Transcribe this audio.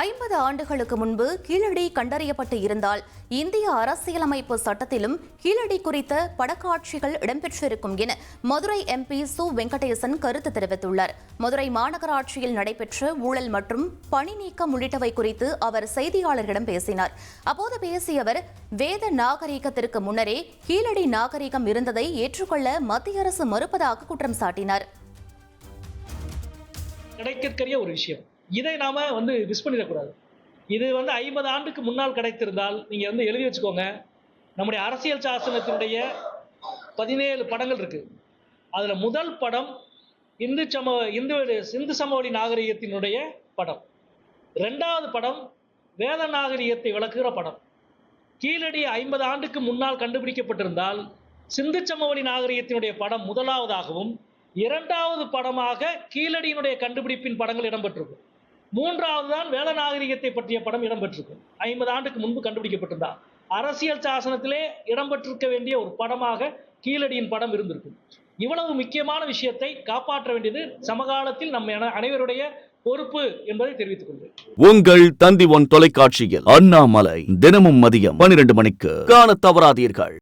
50 ஆண்டுகளுக்கு முன்பு கீழடி கண்டறியப்பட்டு இருந்தால் இந்திய அரசியலமைப்பு சட்டத்திலும் கீழடி குறித்த படக்காட்சிகள் இடம்பெற்றிருக்கும் என மதுரை எம்பி சு வெங்கடேசன் கருத்து தெரிவித்துள்ளார். மதுரை மாநகராட்சியில் நடைபெற்ற ஊழல் மற்றும் பணி நீக்கம் உள்ளிட்டவை குறித்து அவர் செய்தியாளர்களிடம் பேசினார். அப்போது பேசிய அவர், வேத நாகரிகத்திற்கு முன்னரே கீழடி நாகரிகம் இருந்ததை ஏற்றுக்கொள்ள மத்திய அரசு மறுப்பதாக குற்றம் சாட்டினார். கிடைக்கக்கூடிய ஒரு விஷயம், இதை நாம மிஸ் பண்ணிடக்கூடாது. இது 50 ஆண்டுக்கு முன்னால் கிடைத்திருந்தால் நீங்க எழுதி வச்சுக்கோங்க. நம்முடைய அரசியல் சாசனத்தினுடைய 17 படங்கள் இருக்கு. அதுல முதல் படம் சிந்து சமவெளி நாகரிகத்தினுடைய படம். 2வது படம் வேத நாகரிகத்தை விளக்குகிற படம். கீழடி 50 ஆண்டுக்கு முன்னால் கண்டுபிடிக்கப்பட்டிருந்தால் சிந்து சமவெளி நாகரிகத்தினுடைய படம் முதலாவதாகவும் 2வது படமாக கீழடியினுடைய கண்டுபிடிப்பின் படங்கள் இடம்பெற்றிருக்கும். 3வது தான் வேத நாகரிகத்தை பற்றிய படம் இடம்பெற்றிருக்கும். 50 ஆண்டுக்கு முன்பு கண்டுபிடிக்கப்பட்டிருந்தால் அரசியல் சாசனத்திலே இடம்பெற்றிருக்க வேண்டிய ஒரு படமாக கீழடியின் படம் இருந்திருக்கும். இவ்வளவு முக்கியமான விஷயத்தை காப்பாற்ற வேண்டியது சமகாலத்தில் நம்ம அனைவருடைய பொறுப்பு என்பதை தெரிவித்துக் கொள்கிறேன். உங்கள் தந்தி ஒன் தொலைக்காட்சியில் அண்ணாமலை தினமும் மதியம் 12 மணிக்கு காண தவறாதீர்கள்.